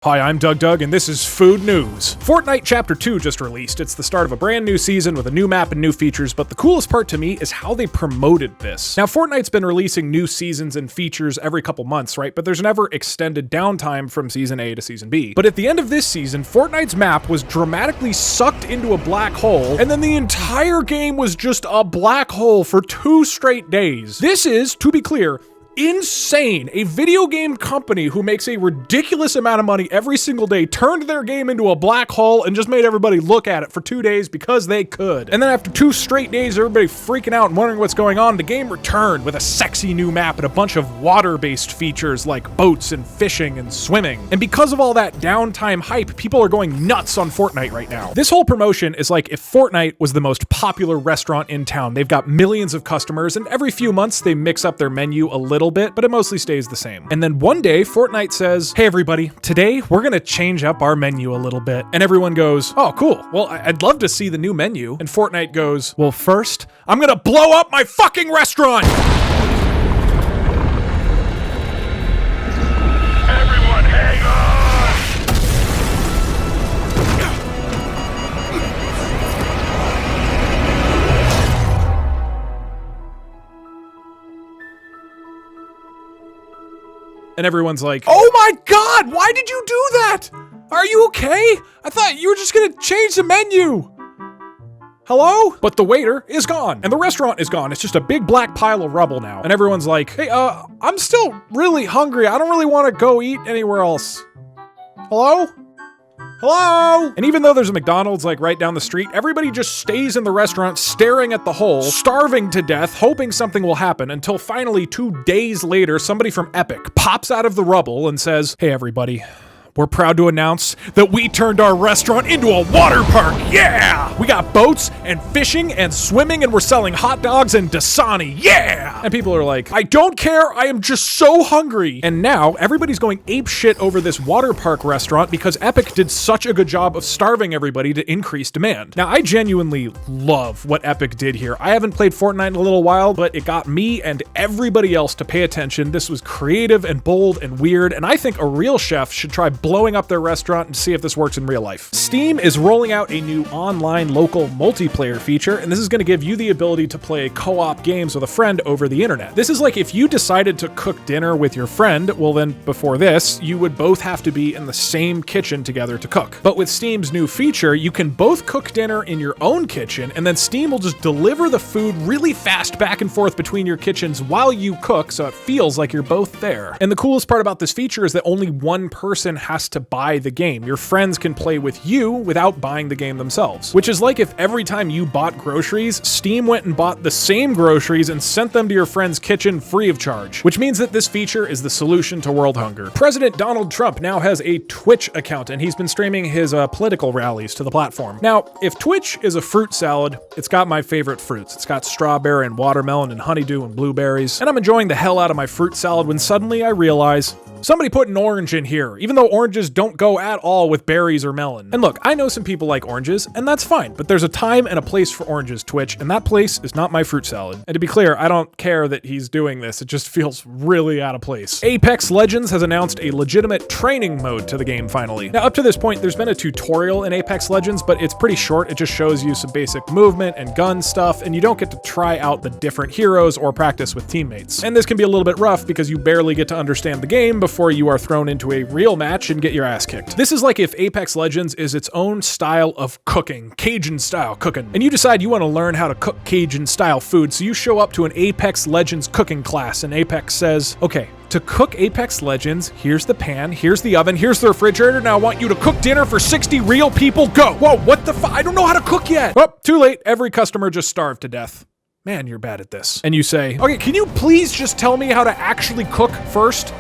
Hi, I'm DougDoug, and this is Food News. Fortnite Chapter 2 just released. It's the start of a brand new season with a new map and new features, but the coolest part to me is how they promoted this. Now, Fortnite's been releasing new seasons and features every couple months, right? But there's never extended downtime from Season A to Season B. But at the end of this season, Fortnite's map was dramatically sucked into a black hole, and then the entire game was just a black hole for 2 straight days. This is, to be clear, insane. A video game company who makes a ridiculous amount of money every single day turned their game into a black hole and just made everybody look at it for 2 days because they could. And then after 2 straight days, everybody freaking out and wondering what's going on, the game returned with a sexy new map and a bunch of water-based features like boats and fishing and swimming. And because of all that downtime hype, people are going nuts on Fortnite right now. This whole promotion is like if Fortnite was the most popular restaurant in town. They've got millions of customers, and every few months they mix up their menu a little bit, but it mostly stays the same. And then one day, Fortnite says, "Hey everybody, today we're gonna change up our menu a little bit." And everyone goes, "Oh, cool. Well, I'd love to see the new menu." And Fortnite goes, "Well, first, I'm gonna blow up my fucking restaurant!" Everyone hang on! And everyone's like, "Oh my god, why did you do that? Are you okay? I thought you were just gonna change the menu. Hello?" But the waiter is gone, and the restaurant is gone. It's just a big black pile of rubble now. And everyone's like, "Hey, I'm still really hungry. I don't really want to go eat anywhere else. Hello? Hello?" And even though there's a McDonald's like right down the street, everybody just stays in the restaurant staring at the hole, starving to death, hoping something will happen until finally 2 days later, somebody from Epic pops out of the rubble and says, "Hey everybody, we're proud to announce that we turned our restaurant into a water park. Yeah! We got boats and fishing and swimming, and we're selling hot dogs and Dasani. Yeah!" And people are like, "I don't care. I am just so hungry." And now everybody's going ape shit over this water park restaurant because Epic did such a good job of starving everybody to increase demand. Now, I genuinely love what Epic did here. I haven't played Fortnite in a little while, but it got me and everybody else to pay attention. This was creative and bold and weird, and I think a real chef should try blowing up their restaurant and see if this works in real life. Steam is rolling out a new online local multiplayer feature, and this is going to give you the ability to play co-op games with a friend over the internet. This is like if you decided to cook dinner with your friend, well then before this, you would both have to be in the same kitchen together to cook. But with Steam's new feature, you can both cook dinner in your own kitchen, and then Steam will just deliver the food really fast back and forth between your kitchens while you cook, so it feels like you're both there. And the coolest part about this feature is that only one person has to buy the game. Your friends can play with you without buying the game themselves. Which is like if every time you bought groceries, Steam went and bought the same groceries and sent them to your friend's kitchen free of charge. Which means that this feature is the solution to world hunger. President Donald Trump now has a Twitch account, and he's been streaming his political rallies to the platform. Now, if Twitch is a fruit salad, it's got my favorite fruits. It's got strawberry and watermelon and honeydew and blueberries. And I'm enjoying the hell out of my fruit salad when suddenly I realize somebody put an orange in here, even though oranges don't go at all with berries or melon. And look, I know some people like oranges, and that's fine, but there's a time and a place for oranges, Twitch, and that place is not my fruit salad. And to be clear, I don't care that he's doing this, it just feels really out of place. Apex Legends has announced a legitimate training mode to the game finally. Now, up to this point, there's been a tutorial in Apex Legends, but it's pretty short. It just shows you some basic movement and gun stuff, and you don't get to try out the different heroes or practice with teammates. And this can be a little bit rough because you barely get to understand the game before you are thrown into a real match and get your ass kicked. This is like if Apex Legends is its own style of cooking, Cajun style cooking, and you decide you want to learn how to cook Cajun style food, so you show up to an Apex Legends cooking class, and Apex says, "Okay, to cook Apex Legends, here's the pan, here's the oven, here's the refrigerator, now I want you to cook dinner for 60 real people, go!" Whoa, what the I don't know how to cook yet! Oh, too late, every customer just starved to death. Man, you're bad at this. And you say, "Okay, can you please just tell me how to actually cook first?"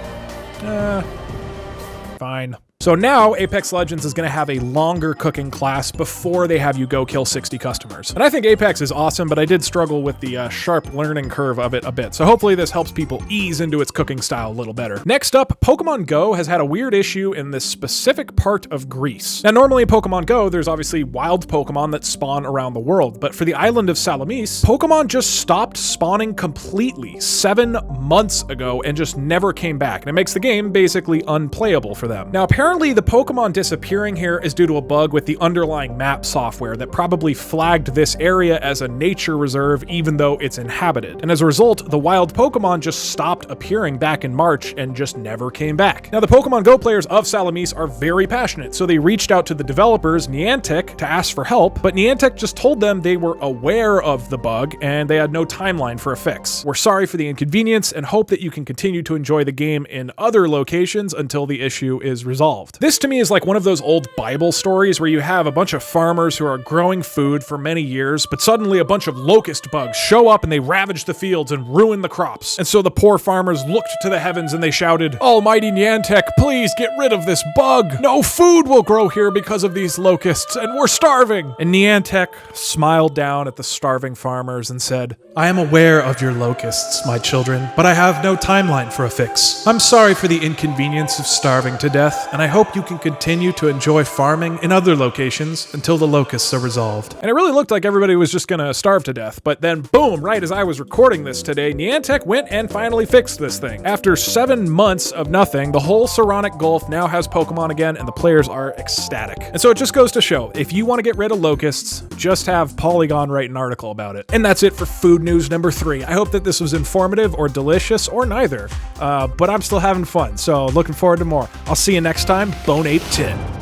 Fine. So now Apex Legends is going to have a longer cooking class before they have you go kill 60 customers. And I think Apex is awesome, but I did struggle with the sharp learning curve of it a bit. So hopefully this helps people ease into its cooking style a little better. Next up, Pokemon Go has had a weird issue in this specific part of Greece. Now normally in Pokemon Go, there's obviously wild Pokemon that spawn around the world, but for the island of Salamis, Pokemon just stopped spawning completely 7 months ago and just never came back. And it makes the game basically unplayable for them. Now apparently apparently the Pokemon disappearing here is due to a bug with the underlying map software that probably flagged this area as a nature reserve even though it's inhabited. And as a result, the wild Pokemon just stopped appearing back in March and just never came back. Now the Pokemon Go players of Salamina are very passionate, so they reached out to the developers, Niantic, to ask for help, but Niantic just told them they were aware of the bug and they had no timeline for a fix. We're sorry for the inconvenience and hope that you can continue to enjoy the game in other locations until the issue is resolved. This to me is like one of those old Bible stories where you have a bunch of farmers who are growing food for many years, but suddenly a bunch of locust bugs show up and they ravage the fields and ruin the crops. And so the poor farmers looked to the heavens and they shouted, "Almighty Niantic, please get rid of this bug. No food will grow here because of these locusts and we're starving." And Niantic smiled down at the starving farmers and said, "I am aware of your locusts, my children, but I have no timeline for a fix. I'm sorry for the inconvenience of starving to death, and I hope you can continue to enjoy farming in other locations until the locusts are resolved." And it really looked like everybody was just gonna starve to death, but then boom, right as I was recording this today, Niantic went and finally fixed this thing. After 7 months of nothing, the whole Saronic Gulf now has Pokemon again, and the players are ecstatic. And so it just goes to show, if you want to get rid of locusts, just have Polygon write an article about it. And that's it for food news number 3. I hope that this was informative or delicious or neither, but I'm still having fun, so looking forward to more. I'll see you next time. Bone Ape Tin.